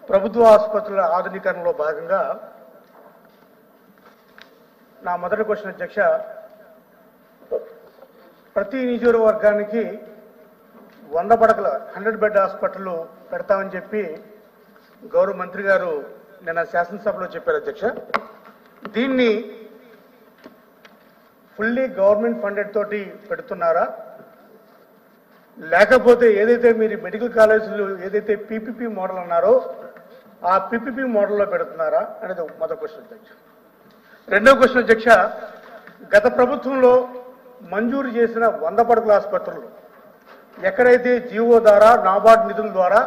ప్రభుత్వ ఆసుపత్రుల ఆధునీకరణలో భాగంగా నా మొదటి క్వశ్చన్ అధ్యక్ష, ప్రతి నియోజకవర్గానికి 100 పడకల 100 బెడ్ హాస్పిటల్ పెడతామని చెప్పి గౌరవ మంత్రి గారు నిన్న శాసనసభలో చెప్పారు అధ్యక్ష. దీన్ని ఫుల్లీ గవర్నమెంట్ ఫండెడ్ తోటి పెడుతున్నారా, లేకపోతే ఏదైతే మీరు మెడికల్ కాలేజీలు ఏదైతే పీపీపీ మోడల్ అన్నారో ఆ పీపీపీ మోడల్లో పెడుతున్నారా అనేది మొదటి క్వశ్చన్ అధ్యక్ష. రెండో క్వశ్చన్ అధ్యక్ష, గత ప్రభుత్వంలో మంజూరు చేసిన 100 పడకల ఆసుపత్రులు ఎక్కడైతే జీవో ద్వారా నాబార్డ్ నిధుల ద్వారా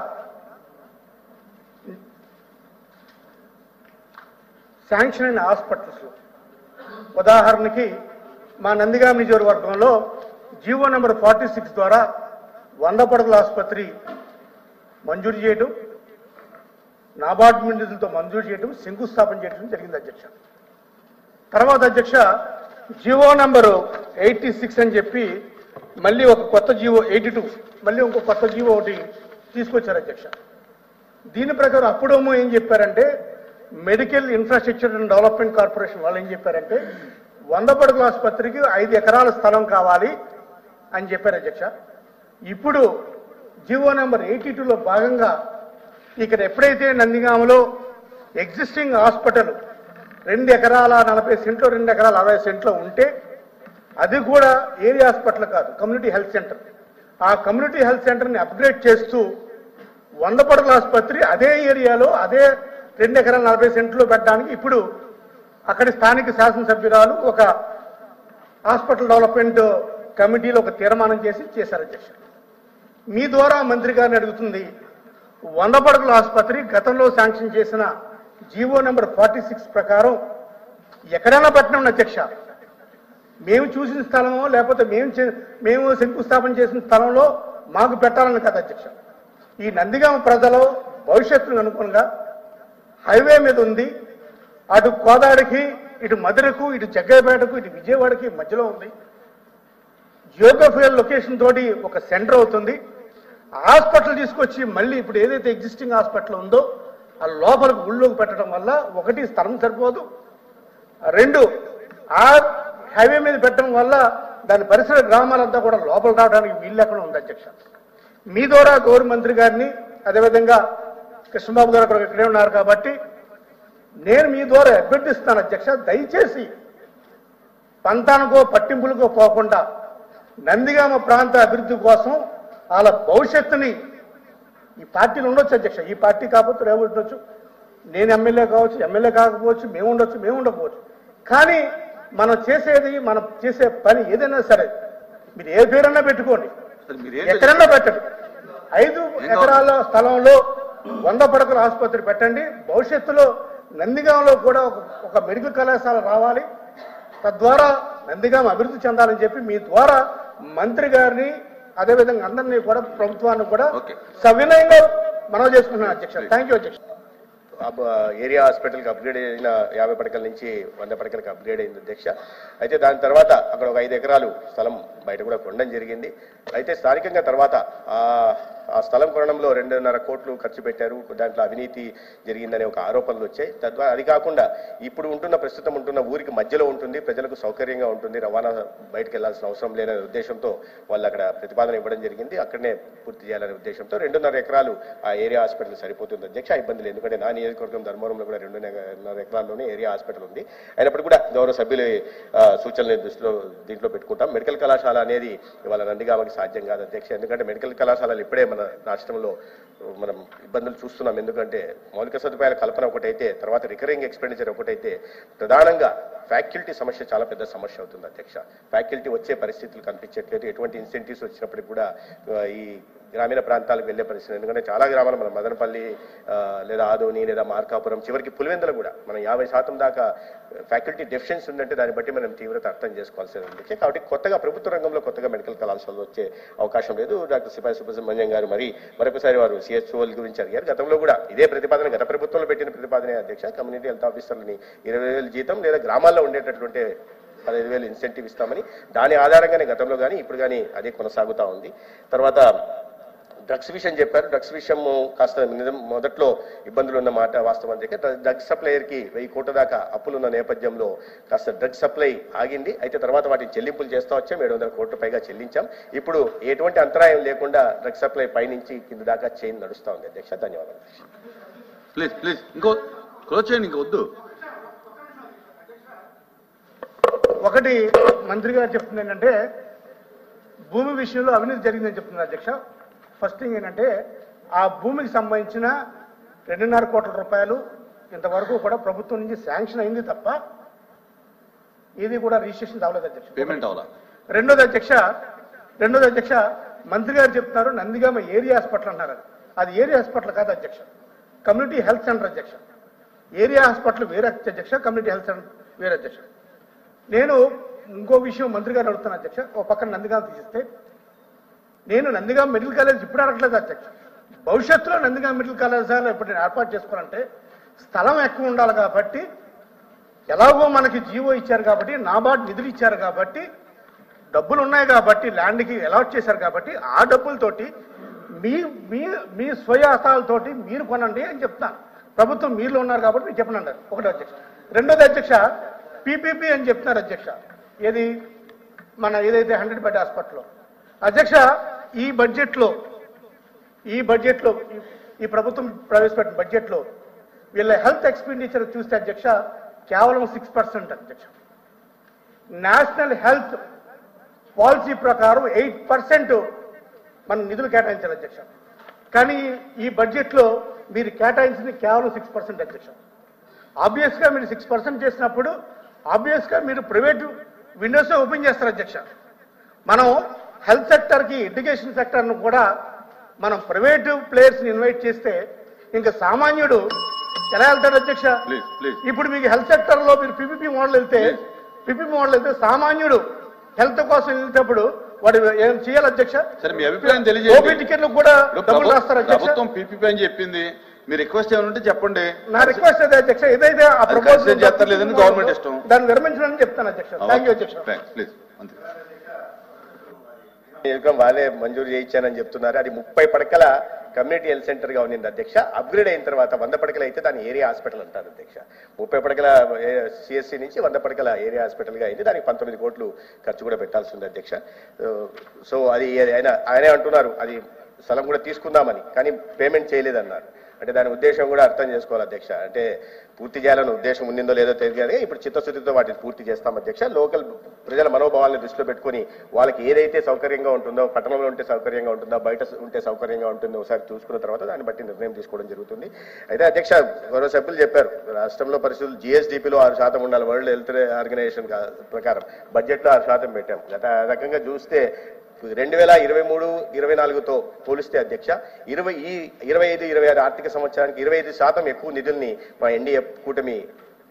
శాంక్షన్ అయిన హాస్పిటల్స్, ఉదాహరణకి మా నందిగామ నియోజకవర్గంలో జీవో నెంబర్ 46 ద్వారా 100 పడకల ఆసుపత్రి మంజూరు చేయడం, నాబార్డ్ నిధులతో మంజూరు చేయడం, శంకుస్థాపన చేయడం జరిగింది అధ్యక్ష. తర్వాత అధ్యక్ష, జీవో నెంబరు 86 అని చెప్పి మళ్ళీ ఒక కొత్త జీవో 82, మళ్ళీ ఇంకో కొత్త జీవో ఒకటి తీసుకొచ్చారు అధ్యక్ష. దీని ప్రకారం అప్పుడేమో ఏం చెప్పారంటే medical infrastructure and development corporation వాళ్ళు ఏం చెప్పారంటే 100 పడకల ఆసుపత్రికి 5 ఎకరాల స్థలం కావాలి అని చెప్పారు అధ్యక్ష. ఇప్పుడు జీవో నెంబర్ 82లో భాగంగా ఇక్కడ ఎప్పుడైతే నందిగామలో ఎగ్జిస్టింగ్ హాస్పిటల్ 2 ఎకరాల 40 సెంట్లు 2 ఎకరాల 60 సెంట్లు ఉంటే అది కూడా ఏరియా హాస్పిటల్ కాదు, కమ్యూనిటీ హెల్త్ సెంటర్. ఆ కమ్యూనిటీ హెల్త్ సెంటర్ని అప్గ్రేడ్ చేస్తూ 100 పడకల ఆసుపత్రి అదే ఏరియాలో అదే 2 ఎకరాల 40 సెంట్లు పెట్టడానికి ఇప్పుడు అక్కడి స్థానిక శాసనసభ్యురాలు ఒక హాస్పిటల్ డెవలప్మెంట్ కమిటీలో ఒక తీర్మానం చేశారు అధ్యక్ష. మీ ద్వారా మంత్రి గారిని అడుగుతుంది, 100 పడకల ఆసుపత్రి గతంలో శాంక్షన్ చేసిన జీవో నెంబర్ 46 ప్రకారం ఎక్కడైనా పెట్టినాం అధ్యక్ష. మేము చూసిన స్థలమో లేకపోతే మేము శంకుస్థాపన చేసిన స్థలంలో మాకు పెట్టాలని కదా అధ్యక్ష. ఈ నందిగామ ప్రజలు భవిష్యత్తును అనుగుణంగా హైవే మీద ఉంది, అటు కోదాడికి, ఇటు మధురకు, ఇటు జగ్గయ్యపేటకు, ఇటు విజయవాడకి మధ్యలో ఉంది. జియోగ్రఫికల్ లొకేషన్ తోటి ఒక సెంటర్ అవుతుంది. హాస్పిటల్ తీసుకొచ్చి మళ్ళీ ఇప్పుడు ఏదైతే ఎగ్జిస్టింగ్ హాస్పిటల్ ఉందో ఆ లోపలికి ఊళ్ళోకి పెట్టడం వల్ల ఒకటి స్థలం సరిపోదు, 2 ఆ హైవే మీద పెట్టడం వల్ల దాని పరిసర గ్రామాలంతా కూడా లోపల రావడానికి వీలు లేకుండా ఉంది అధ్యక్ష. మీ ద్వారా గౌరవ మంత్రి గారిని, అదేవిధంగా కృష్ణబాబు గారు అక్కడ ఇక్కడే ఉన్నారు కాబట్టి నేను మీ ద్వారా అభ్యర్థిస్తాను అధ్యక్ష, దయచేసి పంతానికో పట్టింపులకో పోకుండా నందిగామ ప్రాంత అభివృద్ధి కోసం వాళ్ళ భవిష్యత్తుని ఈ పార్టీలు ఉండొచ్చు అధ్యక్ష, ఈ పార్టీ కాకపోతే రేపు ఉండొచ్చు, నేను ఎమ్మెల్యే కావచ్చు, ఎమ్మెల్యే కాకపోవచ్చు, మేము ఉండకపోవచ్చు, కానీ మనం చేసే పని ఏదైనా సరే మీరు ఏ పేరన్నా పెట్టుకోండి, ఎక్కడన్నా పెట్టండి, 5 ఎకరాల స్థలంలో 100 పడకల ఆసుపత్రి పెట్టండి. భవిష్యత్తులో నందిగామలో కూడా ఒక మెడికల్ కళాశాల రావాలి, తద్వారా నందిగామ అభివృద్ధి చెందాలని చెప్పి మీ ద్వారా మంత్రి గారిని అదేవిధంగా అందరినీ కూడా ప్రభుత్వాన్ని కూడా సవినయంగా మనవి చేసుకుంటున్నాను అధ్యక్ష. థ్యాంక్ యూ అధ్యక్ష. ఏరియా హాస్పిటల్కి అప్గ్రేడ్ అయిన 50 పడకల నుంచి 100 పడకలకు అప్గ్రేడ్ అయింది అధ్యక్ష. అయితే దాని తర్వాత అక్కడ ఒక 5 ఎకరాలు స్థలం బయట కూడా కొనడం జరిగింది. అయితే స్థానికంగా తర్వాత ఆ స్థలం కొనడంలో 2.5 కోట్లు ఖర్చు పెట్టారు, దాంట్లో అవినీతి జరిగిందనే ఒక ఆరోపణలు వచ్చాయి. తద్వారా అది కాకుండా ఇప్పుడు ప్రస్తుతం ఉంటున్న ఊరికి మధ్యలో ఉంటుంది, ప్రజలకు సౌకర్యంగా ఉంటుంది, రవాణా బయటకు వెళ్లాల్సిన అవసరం లేదనే ఉద్దేశంతో వాళ్ళు అక్కడ ప్రతిపాదన ఇవ్వడం జరిగింది. అక్కడనే పూర్తి చేయాలనే ఉద్దేశంతో 2.5 ఎకరాలు ఆ ఏరియా హాస్పిటల్ సరిపోతుంది అధ్యక్ష. ఇబ్బంది లేదు, ఎందుకంటే నా నియోజకవర్గం ధర్మవరంలో కూడా 2.5 ఎకరాల్లోనే ఏరియా హాస్పిటల్ ఉంది. అయినప్పుడు కూడా గౌరవ సభ్యుల సూచనల దృష్టిలో దీంట్లో పెట్టుకుంటాం. మెడికల్ కళాశాల అనేది ఇవాళ నందిగామకి సాధ్యం కాదు అధ్యక్ష, ఎందుకంటే మెడికల్ కళాశాలలు ఇప్పుడే మన రాష్ట్రంలో మనం ఇబ్బందులు చూస్తున్నాం. ఎందుకంటే మౌలిక సదుపాయాల కల్పన ఒకటైతే, తర్వాత రికరింగ్ ఎక్స్పెండిచర్ ఒకటైతే, ప్రధానంగా ఫ్యాకల్టీ సమస్య చాలా పెద్ద సమస్య అవుతుంది అధ్యక్ష. ఫ్యాకల్టీ వచ్చే పరిస్థితులు కనిపించట్లేదు. ఎటువంటి ఇన్సెంటివ్స్ వచ్చినప్పటికి కూడా ఈ గ్రామీణ ప్రాంతాలకు వెళ్లే పరిస్థితి, ఎందుకంటే చాలా గ్రామాలు మన మదనపల్లి లేదా ఆదోని లేదా మార్కాపురం చివరికి పులివెందులు కూడా మనం 50% దాకా ఫ్యాకల్టీ డెఫిషియన్సీ ఉందంటే దాన్ని బట్టి మనం తీవ్రత అర్థం చేసుకోవాల్సి ఉంది. కాబట్టి కొత్తగా ప్రభుత్వ రంగంలో కొత్తగా మెడికల్ కళాశాలలు వచ్చే అవకాశం లేదు. డాక్టర్ సిపాయి సుబ్రహ్మణ్యం గారు మరొకసారి వారు సిహెచ్ఓల గురించి అడిగారు. గతంలో కూడా ఇదే ప్రతిపాదన గత ప్రభుత్వంలో పెట్టిన ప్రతిపాదనే అధ్యక్ష. కమ్యూనిటీ హెల్త్ ఆఫీసర్లని 20,000 జీతం లేదా గ్రామాల్లో ఉండేటటువంటి 15,000 ఇన్సెంటివ్ ఇస్తామని, దాని ఆధారంగానే గతంలో కానీ ఇప్పుడు కానీ అదే కొనసాగుతూ ఉంది. తర్వాత డ్రగ్స్ విషయం చెప్పారు. డ్రగ్స్ విషయం కాస్త మొదట్లో ఇబ్బందులు ఉన్న మాట వాస్తవం. డ్రగ్స్ సప్లయర్కి 1000 కోట్ల దాకా అప్పులున్న నేపథ్యంలో కాస్త డ్రగ్స్ సప్లై ఆగింది. అయితే తర్వాత వాటిని చెల్లింపులు చేస్తూ వచ్చాం. 700 కోట్ల పైగా చెల్లించాం. ఇప్పుడు ఎటువంటి అంతరాయం లేకుండా డ్రగ్స్ సప్లై పైనుంచి కింద దాకా చైన్ నడుస్తూ ఉంది అధ్యక్ష. ధన్యవాదాలు. ప్లీజ్ ఇంకో క్లోజ్ చేయండి, ఇంకో వద్దు. ఒకటి మంత్రి గారు చెప్తుంది ఏంటంటే భూమి విషయంలో అవినీతి జరిగిందని చెప్తున్నారు అధ్యక్ష. ఫస్ట్ థింగ్ ఏంటంటే ఆ భూమికి సంబంధించిన 2.5 కోట్ల రూపాయలు ఇంతవరకు కూడా ప్రభుత్వం నుంచి శాంక్షన్ అయింది తప్ప ఇది కూడా రిజిస్ట్రేషన్ అవ్వలేదు అధ్యక్ష. పేమెంట్ అవ్వాలా? రెండోది అధ్యక్ష మంత్రి గారు చెప్తున్నారు నందిగామ ఏరియా హాస్పిటల్ అన్నారు. అది ఏరియా హాస్పిటల్ కాదు అధ్యక్ష, కమ్యూనిటీ హెల్త్ సెంటర్ అధ్యక్ష. ఏరియా హాస్పిటల్ వేరే అధ్యక్ష, కమ్యూనిటీ హెల్త్ సెంటర్ వేరే అధ్యక్ష. నేను ఇంకో విషయం మంత్రి గారు అడుగుతాను అధ్యక్ష. ఒక పక్కన నందిగామ తీసిస్తే నేను నందిగామ మెడికల్ కాలేజ్ ఇప్పుడు అడగట్లేదు అధ్యక్ష. భవిష్యత్తులో నందిగామ మెడికల్ కాలేజ్ ఇప్పుడు నేను ఏర్పాటు చేసుకోవాలంటే స్థలం ఎక్కువ ఉండాలి కాబట్టి, ఎలాగో మనకి జీవో ఇచ్చారు కాబట్టి, నాబార్డ్ నిధులు ఇచ్చారు కాబట్టి, డబ్బులు ఉన్నాయి కాబట్టి, ల్యాండ్కి అలాట్ చేశారు కాబట్టి ఆ డబ్బులతోటి మీ మీ మీ స్వయాసాలతోటి మీరు కొనండి అని చెప్తాను. ప్రభుత్వం మీరులో ఉన్నారు కాబట్టి మీరు చెప్పండి అన్నారు. ఒకటి అధ్యక్ష. రెండోది అధ్యక్ష పీపీపీ అని చెప్తున్నారు అధ్యక్ష. ఏది మన ఏదైతే 100 బెడ్ హాస్పిటల్లో అధ్యక్ష ఈ బడ్జెట్లో ఈ ప్రభుత్వం ప్రవేశపెట్టిన బడ్జెట్లో వీళ్ళ హెల్త్ ఎక్స్పెండిచర్ చూస్తే అధ్యక్ష కేవలం 6% అధ్యక్ష. నేషనల్ హెల్త్ పాలసీ ప్రకారం 8% మనం నిధులు కేటాయించాలి అధ్యక్ష. కానీ ఈ బడ్జెట్లో మీరు కేటాయించింది కేవలం 6% అధ్యక్ష. ఆబ్వియస్గా మీరు 6% చేసినప్పుడు ఆబ్వియస్గా మీరు ప్రైవేటు విండోస్ ఓపెన్ చేస్తారు అధ్యక్ష. మనం హెల్త్ సెక్టర్కి ఎడ్యుకేషన్ సెక్టర్ను కూడా మనం ప్రైవేటు ప్లేయర్స్ని ఇన్వైట్ చేస్తే ఇంకా సామాన్యుడు ఎలా వెళ్తాడు అధ్యక్ష? ఇప్పుడు మీకు హెల్త్ సెక్టర్లో మీరు పీపీపీ మోడల్ వెళ్తే సామాన్యుడు హెల్త్ కోసం వెళ్ళేటప్పుడు వాడు ఏం చేయాలి అధ్యక్ష? సరే, మీ అభిప్రాయం తెలియజేయండి. టికెట్లు కూడా డబ్బులు రాస్తారు అధ్యక్ష. ప్రభుత్వం పీపీపీ అని చెప్పింది, మీ రిక్వెస్ట్ ఏమైనా ఉంటే చెప్పండి. నా రిక్వెస్ట్ అదే అధ్యక్ష, ఏదైతే ఆ ప్రపోజల్ చేస్తలేదని గవర్నమెంట్ ఇష్టం, దాన్ని విరమించడానికి చెప్తాను అధ్యక్ష. థ్యాంక్ యూ అధ్యక్ష. ప్లీజ్. వాళ్ళే మంజూరు చేయించానని చెప్తున్నారు. అది 30 పడకల కమ్యూనిటీ హెల్త్ సెంటర్ గా ఉంది అధ్యక్ష. అప్గ్రేడ్ అయిన తర్వాత 100 పడకలు అయితే దాన్ని ఏరియా హాస్పిటల్ అంటారు అధ్యక్ష. 30 పడకల సిఎస్సి నుంచి 100 పడకల ఏరియా హాస్పిటల్ గా అయింది. దానికి 19 కోట్లు ఖర్చు కూడా పెట్టాల్సి ఉంది అధ్యక్ష. సో అది ఆయనే అంటున్నారు అది స్థలం కూడా తీసుకుందామని, కానీ పేమెంట్ చేయలేదన్నారు. అంటే దాని ఉద్దేశం కూడా అర్థం చేసుకోవాలి అధ్యక్ష. అంటే పూర్తి చేయాలని ఉద్దేశం ఉండిందో లేదో తెలియదు. ఇప్పుడు చిత్తశుద్ధితో వాటిని పూర్తి చేస్తాం అధ్యక్ష. లోకల్ ప్రజల మనోభావాలను దృష్టిలో పెట్టుకుని వాళ్ళకి ఏదైతే సౌకర్యంగా ఉంటుందో, పట్టణంలో ఉంటే సౌకర్యంగా ఉంటుందో, బయట ఉంటే సౌకర్యంగా ఉంటుందో ఒకసారి చూసుకున్న తర్వాత దాన్ని బట్టి నిర్ణయం తీసుకోవడం జరుగుతుంది. అయితే అధ్యక్ష గౌరవ సభ్యులు చెప్పారు రాష్ట్రంలో పరిస్థితులు జిఎస్డిపిలో 6% ఉండాలి. వరల్డ్ హెల్త్ ఆర్గనైజేషన్ ప్రకారం బడ్జెట్లో 6% పెట్టాం. గత రకంగా చూస్తే 2023-24తో పోలిస్తే అధ్యక్ష 25-26 ఆర్థిక సంవత్సరానికి 25% ఎక్కువ నిధుల్ని మా ఎన్డీఏ కూటమి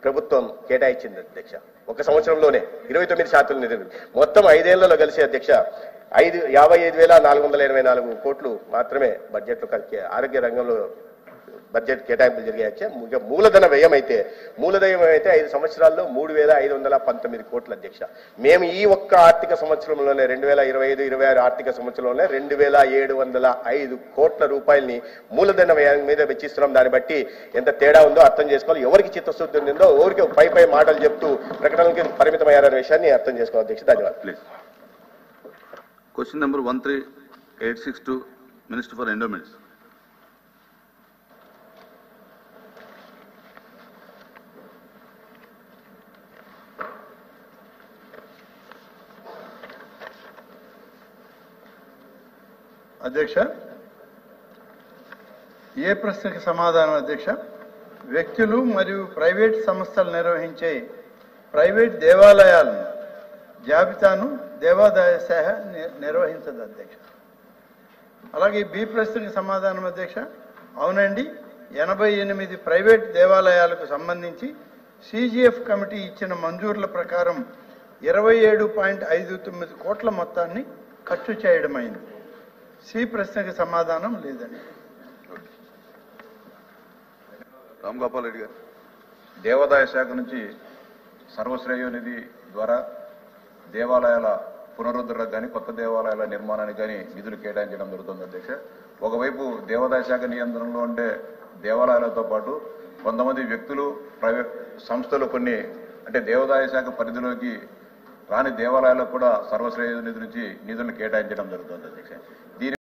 ప్రభుత్వం కేటాయించింది అధ్యక్ష. ఒక సంవత్సరంలోనే 29% నిధులు మొత్తం 5 ఏళ్లలో కలిసి అధ్యక్ష 55,484 కోట్లు మాత్రమే బడ్జెట్లో ఆరోగ్య రంగంలో బడ్జెట్ కేటాయింపులు జరిగాయి. మూలధన వ్యయం అయితే 5 సంవత్సరాల్లో 3,519 కోట్ల అధ్యక్ష. మేము ఈ ఒక్క ఆర్థిక సంవత్సరంలోనే 2025-26 ఆర్థిక సంవత్సరంలోనే 2,705 కోట్ల రూపాయలని మూలధన వ్యయం మీద వెచ్చిస్తున్నాం. దాన్ని బట్టి ఎంత తేడా ఉందో అర్థం చేసుకోవాలి. ఎవరికి చిత్తశుద్ధి ఉందో ఎవరికి పై మాటలు చెప్తూ ప్రకటనలకి పరిమితమయ్యారనే విషయాన్ని అర్థం చేసుకోవాలి అధ్యక్ష. ధన్యవాదాలు. Please. Question number 13862 minister for endowments. అధ్యక్ష, ఏ ప్రశ్నకి సమాధానం అధ్యక్ష? వ్యక్తులు మరియు ప్రైవేట్ సంస్థలు నిర్వహించే ప్రైవేట్ దేవాలయాలను జాబితాను దేవాదాయ శాఖ నిర్వహించదు అధ్యక్ష. అలాగే బి ప్రశ్నకి సమాధానం అధ్యక్ష, అవునండి, 88 ప్రైవేట్ దేవాలయాలకు సంబంధించి సిజిఎఫ్ కమిటీ ఇచ్చిన మంజూర్ల ప్రకారం 27.59 కోట్ల మొత్తాన్ని ఖర్చు చేయడమైంది. సి ప్రశ్నకి సమాధానం లేదండి. రామ్ గోపాల్ రెడ్డి గారు. దేవాదాయ శాఖ నుంచి సర్వశ్రేయ నిధి ద్వారా దేవాలయాల పునరుద్ధరణకు కానీ కొత్త దేవాలయాల నిర్మాణానికి కానీ నిధులు కేటాయించడం జరుగుతుంది అధ్యక్ష. ఒకవైపు దేవాదాయ శాఖ నియంత్రణలో ఉండే దేవాలయాలతో పాటు కొంతమంది వ్యక్తులు, ప్రైవేట్ సంస్థలు కొన్ని అంటే దేవాదాయ శాఖ పరిధిలోకి రాని దేవాలయాలకు కూడా సర్వశ్రేయ నిధి నుంచి నిధులను కేటాయించడం జరుగుతుంది అధ్యక్ష.